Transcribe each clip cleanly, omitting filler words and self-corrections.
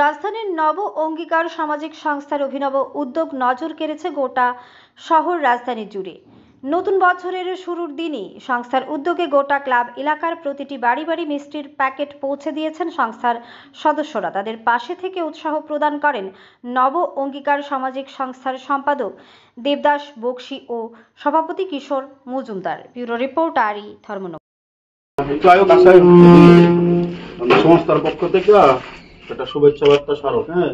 রাজধানীর নব অঙ্গীকার সামাজিক সংস্থার অভিনব উদ্যোগ নজর কেড়েছে গোটা শহর রাজধানী জুড়ে। নতুন বছরের শুরুর দিনই সংস্থার উদ্যোগে গোটা ক্লাব এলাকার প্রতিটি বাড়ি বাড়ি মিষ্টির প্যাকেট পৌঁছে দিয়েছেন সংস্থার সদস্যরা। তাদের পাশে থেকে উৎসাহ প্রদান করেন নব অঙ্গীকার সামাজিক সংস্থার সম্পাদক দেবদাস বক্সি ও সভাপতি কিশোর মজুমদার। ব্যুরো রিপোর্ট আরই ধর্মনগর। সংস্থার পক্ষ থেকে একটা শুভেচ্ছা বার্তা স্মারক, হ্যাঁ,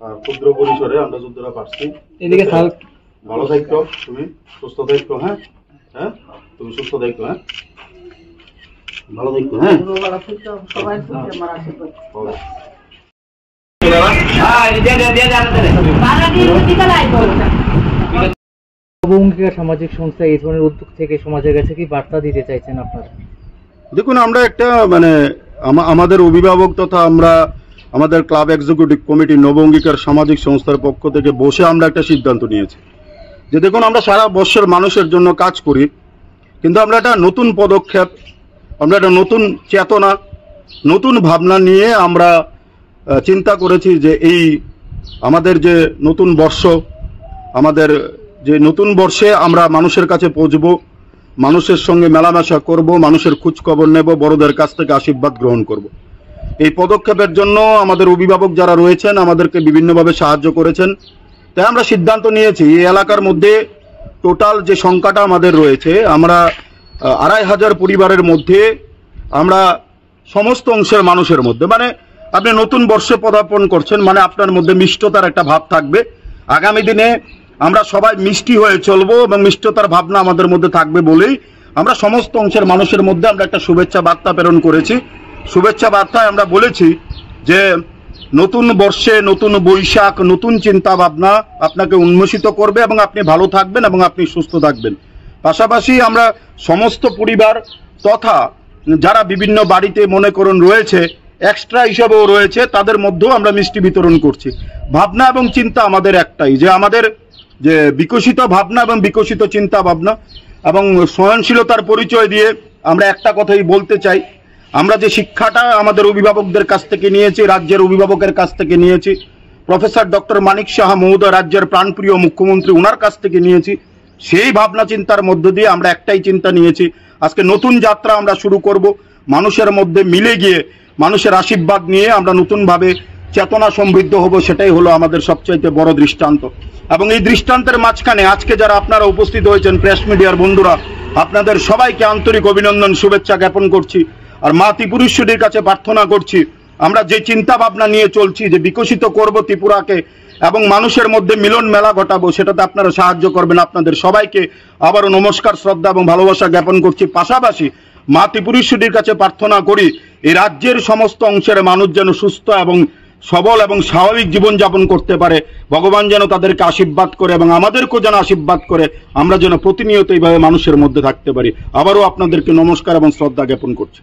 আর ক্ষুদ্র পরিসরে আমরা যুদ্ধরা পারছি। এদিকে ভালো থাকো, তুমি সুস্থ থাকো, হ্যাঁ হ্যাঁ তুমি সুস্থ থাকো, হ্যাঁ ভালো থাকো, হ্যাঁ সামাজিক সংস্থা এই ধরনের উদ্যোগ থেকে সমাজের কাছে কি বার্তা দিতে চাইছেন আপনারা? দেখুন, আমরা একটা আমাদের অভিভাবক তথা আমাদের ক্লাব এক্সিকিউটিভ কমিটি নব অঙ্গীকার সামাজিক সংস্থার পক্ষ থেকে বসে আমরা একটা সিদ্ধান্ত নিয়েছি যে দেখুন, আমরা সারা বছর মানুষের জন্য কাজ করি, কিন্তু আমরা একটা নতুন পদক্ষেপ, আমরা একটা নতুন চেতনা, নতুন ভাবনা নিয়ে আমরা চিন্তা করেছি যে এই আমাদের যে নতুন বর্ষ, আমাদের যে নতুন বর্ষে আমরা মানুষের কাছে পৌঁছব, মানুষের সঙ্গে মেলামেশা করব, মানুষের খোঁজখবর নেব, বড়দের কাছ থেকে আশীর্বাদ গ্রহণ করব। এই পদক্ষেপের জন্য আমাদের অভিভাবক যারা রয়েছেন আমাদেরকে বিভিন্নভাবে সাহায্য করেছেন। তাই আমরা সিদ্ধান্ত নিয়েছি এই এলাকার মধ্যে টোটাল যে সংখ্যাটা আমাদের রয়েছে, আমরা 2500 পরিবারের মধ্যে আমরা সমস্ত অংশের মানুষের মধ্যে, মানে আপনি নতুন বর্ষে পদার্পণ করছেন মানে আপনার মধ্যে মিষ্টতার একটা ভাব থাকবে। আগামী দিনে আমরা সবাই মিষ্টি হয়ে চলবো এবং মিষ্টতার ভাবনা আমাদের মধ্যে থাকবে বলেই আমরা সমস্ত অংশের মানুষের মধ্যে আমরা একটা শুভেচ্ছা বার্তা প্রেরণ করেছি। শুভেচ্ছা বার্তায় আমরা বলেছি যে নতুন বর্ষে নতুন বৈশাখ, নতুন চিন্তা ভাবনা আপনাকে উন্মোচিত করবে এবং আপনি ভালো থাকবেন এবং আপনি সুস্থ থাকবেন। পাশাপাশি আমরা সমস্ত পরিবার তথা যারা বিভিন্ন বাড়িতে মনে করুন রয়েছে, এক্সট্রা হিসাবেও রয়েছে, তাদের মধ্যেও আমরা মিষ্টি বিতরণ করছি। ভাবনা এবং চিন্তা আমাদের একটাই, যে আমাদের যে বিকশিত ভাবনা এবং বিকশিত চিন্তা ভাবনা এবং সহনশীলতার পরিচয় দিয়ে আমরা একটা কথাই বলতে চাই, আমরা যে শিক্ষাটা আমাদের অভিভাবকদের কাছ থেকে নিয়েছি, রাজ্যের অভিভাবকের কাছ থেকে নিয়েছি, প্রফেসর ডক্টর মানিক সাহা মহোদয় রাজ্যের প্রাণপ্রিয় মুখ্যমন্ত্রী ওনার কাছ থেকে নিয়েছি, সেই ভাবনা চিন্তার মধ্য দিয়ে আমরা একটাই চিন্তা নিয়েছি, আজকে নতুন যাত্রা আমরা শুরু করব। মানুষের মধ্যে মিলে গিয়ে মানুষের আশীর্বাদ নিয়ে আমরা নতুনভাবে চেতনা সমৃদ্ধ হব, সেটাই হলো আমাদের সবচাইতে বড় দৃষ্টান্ত। এবং এই দৃষ্টান্তের মাঝখানে আজকে যারা আপনারা উপস্থিত হয়েছেন প্রেস মিডিয়ার বন্ধুরা, আপনাদের সবাইকে আন্তরিক অভিনন্দন, শুভেচ্ছা জ্ঞাপন করছি। আর মা ত্রিপুরেশ্বরীর কাছে প্রার্থনা করছি, আমরা যে চিন্তা ভাবনা নিয়ে চলছি যে বিকশিত করব ত্রিপুরাকে এবং মানুষের মধ্যে মিলন মেলা ঘটাবো, সেটাতে আপনারা সাহায্য করবেন। আপনাদের সবাইকে আবারও নমস্কার, শ্রদ্ধা এবং ভালোবাসা জ্ঞাপন করছি। পাশাপাশি মা ত্রিপুরেশ্বরীর কাছে প্রার্থনা করি এই রাজ্যের সমস্ত অংশের মানুষ যেন সুস্থ এবং সবল এবং স্বাভাবিক জীবনযাপন করতে পারে, ভগবান যেন তাদেরকে আশীর্বাদ করে এবং আমাদেরকেও যেন আশীর্বাদ করে, আমরা যেন প্রতিনিয়ত এইভাবে মানুষের মধ্যে থাকতে পারি। আবারও আপনাদেরকে নমস্কার এবং শ্রদ্ধা জ্ঞাপন করছি।